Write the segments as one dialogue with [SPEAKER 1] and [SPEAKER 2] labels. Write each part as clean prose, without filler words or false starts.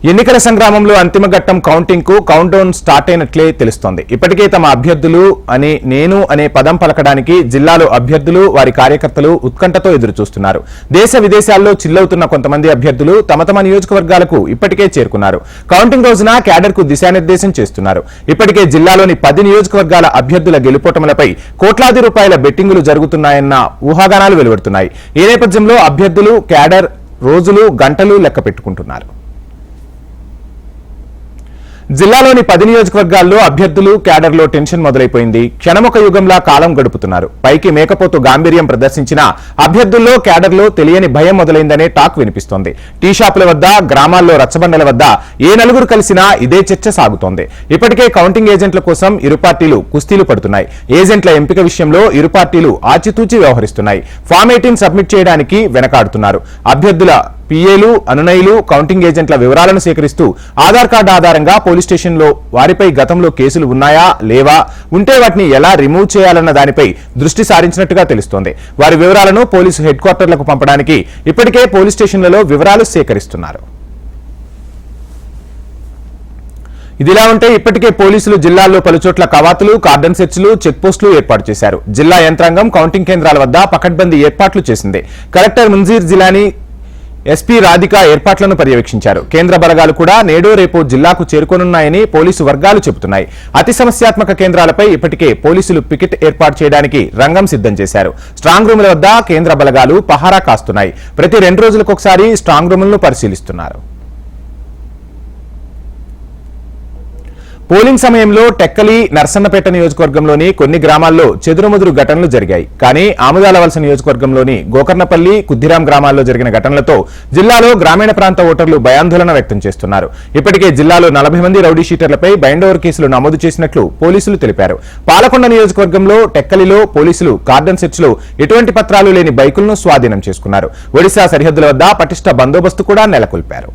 [SPEAKER 1] ఎన్నికల సంగ్రామంలో అంతిమ ఘట్టం కౌంటింగ్ కు కౌంట్ డౌన్ స్టార్ట్ అయినట్లే తెలుస్తోంది. ఇప్పటికే తమ అభ్యర్థులు అని నేను అనే పదం పలకడానికి జిల్లాలో అభ్యర్థులు వారి కార్యకర్తలు ఉత్కంఠతో ఎదురు చూస్తున్నారు. దేశ విదేశాల్లో చిల్లవుతున్న కొంతమంది అభ్యర్థులు తమ తమ నియోజకవర్గాలకు ఇప్పటికే చేరుకున్నారు. కౌంటింగ్ రోజున క్యాడర్ కు దిశానిర్దేశం చేస్తున్నారు. ఇప్పటికే జిల్లాలోని 10 నియోజకవర్గాల అభ్యర్థుల గెలుపోటములపై కోట్లాది రూపాయల బెట్టింగులు జరుగుతున్నాయన్న ఊహాగానాలు వెలువడుతున్నాయి. ఈ నేపథ్యంలో అభ్యర్థులు క్యాడర్ రోజులు గంటలు లెక్క పెట్టుకుంటున్నారు. జిల్లాలోని 10 నియోజకవర్గాల్లో అభ్యర్థులు క్యాడర్లో టెన్షన్ మొదలైపోయింది. క్షణముఖ యుగంలా కాలం గడుపుతున్నారు. పైకి మేకపోతు గాంభీర్యం ప్రదర్శించిన అభ్యర్థుల్లో క్యాడర్లో తెలియని భయం మొదలైందనే టాక్ వినిపిస్తోంది. టీ షాపుల వద్ద, గ్రామాల్లో రచ్చబండల వద్ద ఏ నలుగురు కలిసినా ఇదే చర్చ సాగుతోంది. ఇప్పటికే కౌంటింగ్ ఏజెంట్ల కోసం ఇరు పార్టీలు కుస్తీలు పడుతున్నాయి. ఏజెంట్ల ఎంపిక విషయంలో ఇరు పార్టీలు ఆచితూచి వ్యవహరిస్తున్నాయి. ఫామ్ 18 సబ్మిట్ చేయడానికి వెనకాడుతున్నారు. అభ్యర్థుల పిఏలు, అనునయులు కౌంటింగ్ ఏజెంట్ల వివరాలను సేకరిస్తూ ఆధార్ కార్డు ఆధారంగా పోలీస్ స్టేషన్లో వారిపై గతంలో కేసులు ఉన్నాయా లేవా, ఉంటే వాటిని ఎలా రిమూవ్ చేయాలన్న దానిపై దృష్టి సారించినట్టుగా తెలుస్తోంది. వారి వివరాలను పోలీసు హెడ్ క్వార్టర్లకు పంపడానికి ఇప్పటికే పోలీస్ స్టేషన్లలో వివరాలు సేకరిస్తున్నారు. ఇదిలా ఉంటే ఇప్పటికే పోలీసులు జిల్లాల్లో పలుచోట్ల కవాతులు, కార్డన్ సెర్చ్లు, చెక్ పోస్టులు ఏర్పాటు చేశారు. జిల్లా యంత్రాంగం కౌంటింగ్ కేంద్రాల వద్ద పకడ్బందీ ఏర్పాట్లు చేసింది. కలెక్టర్ మున్జీర్ జిలానీ, ఎస్పీ రాధిక ఏర్పాట్లను పర్యవేక్షించారు. కేంద్ర బలగాలు కూడా నేడో రేపో జిల్లాకు చేరుకోనున్నాయని పోలీసు వర్గాలు చెబుతున్నాయి. అతి సమస్యాత్మక కేంద్రాలపై ఇప్పటికే పోలీసులు పికెట్ ఏర్పాటు చేయడానికి రంగం సిద్ధం చేశారు. స్ట్రాంగ్ రూముల వద్ద కేంద్ర బలగాలు పహారా కాస్తున్నాయి. ప్రతి 2 రోజులకొకసారి స్ట్రాంగ్ రూములను పరిశీలిస్తున్నారు. పోలింగ్ సమయంలో టెక్కలి, నర్సన్నపేట నియోజకవర్గంలోని కొన్ని గ్రామాల్లో చెదురుమదురు ఘటనలు జరిగాయి. కానీ ఆముదాల వలస నియోజకవర్గంలోని గోకర్ణపల్లి, కుద్దిరాం గ్రామాల్లో జరిగిన ఘటనలతో జిల్లాలో గ్రామీణ ప్రాంత ఓటర్లు భయాందోళన వ్యక్తం చేస్తున్నారు. ఇప్పటికే జిల్లాలో 40 మంది రౌడీ షీటర్లపై బైండోవర్ కేసులు నమోదు చేసినట్లు పోలీసులు తెలిపారు. పాలకొండ నియోజకవర్గంలో టెక్కలిలో పోలీసులు కార్డన్ సెర్చ్ లో ఎటువంటి పత్రాలు లేని బైకులను స్వాధీనం చేసుకున్నారు. ఒడిశా సరిహద్దుల వద్ద పటిష్ట బందోబస్తు కూడా నెలకొల్పారు.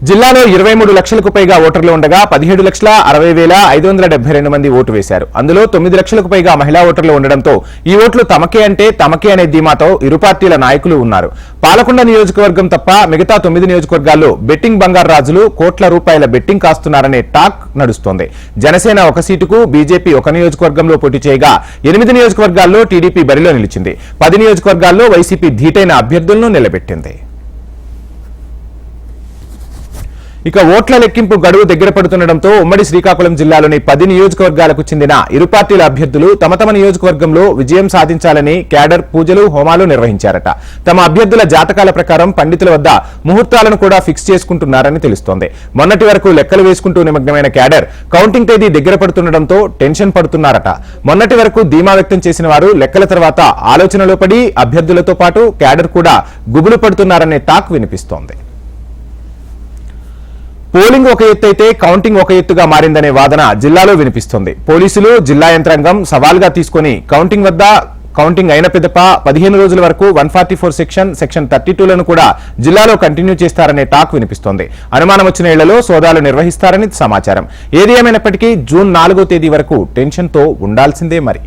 [SPEAKER 1] జిల్లాలో 23 లక్షలకు పైగా ఓటర్లు ఉండగా 17,60,572 మంది ఓటు వేశారు. అందులో 9 లక్షలకు పైగా మహిళా ఓటర్లు ఉండడంతో ఈ ఓట్లు తమకే అంటే తమకే అనే ధీమాతో ఇరు పార్టీల నాయకులు ఉన్నారు. పాలకొండ నియోజకవర్గం తప్ప మిగతా 9 నియోజకవర్గాల్లో బెట్టింగ్ బంగారు రాజులు కోట్ల రూపాయల బెట్టింగ్ కాస్తున్నారనే టాక్ నడుస్తోంది. జనసేన 1 సీటుకు, బీజేపీ 1 నియోజకవర్గంలో పోటీ చేయగా 8 నియోజకవర్గాల్లో టీడీపీ బరిలో నిలిచింది. 10 నియోజకవర్గాల్లో వైసీపీ ధీటైన అభ్యర్థులను నిలబెట్టింది. ఇక ఓట్ల లెక్కింపు గడువు దగ్గర పడుతుండటంతో ఉమ్మడి శ్రీకాకుళం జిల్లాలోని 10 నియోజకవర్గాలకు చెందిన ఇరు పార్టీల అభ్యర్థులు తమ తమ నియోజకవర్గంలో విజయం సాధించాలని క్యాడర్ పూజలు, హోమాలు నిర్వహించారట. తమ అభ్యర్థుల జాతకాల ప్రకారం పండితుల వద్ద ముహూర్తాలను కూడా ఫిక్స్ చేసుకుంటున్నారని తెలుస్తోంది. మొన్నటి వరకు లెక్కలు వేసుకుంటూ నిమగ్నమైన క్యాడర్ కౌంటింగ్ తేదీ దగ్గర పడుతుండటంతో టెన్షన్ పడుతున్నారట. మొన్నటి వరకు ధీమా వ్యక్తం చేసిన వారు లెక్కల తర్వాత ఆలోచనలో పడి అభ్యర్థులతో పాటు క్యాడర్ కూడా గుబులు పడుతున్నారనే టాక్ వినిపిస్తోంది. పోలింగ్ ఒక ఎత్తు అయితే కౌంటింగ్ ఒక ఎత్తుగా మారిందనే వాదన జిల్లాలో వినిపిస్తోంది. పోలీసులు, జిల్లా యంత్రాంగం సవాల్గా తీసుకుని కౌంటింగ్ అయిన పిదప 15 రోజుల వరకు 144 సెక్షన్ 32లను కూడా జిల్లాలో కంటిన్యూ చేస్తారనే టాక్ వినిపిస్తోంది. అనుమానం వచ్చిన ఇళ్లలో సోదాలు నిర్వహిస్తారని సమాచారం. ఏది ఏమైనప్పటికీ జూన్ 4వ తేదీ వరకు టెన్షన్తో ఉండాల్సిందే మరి.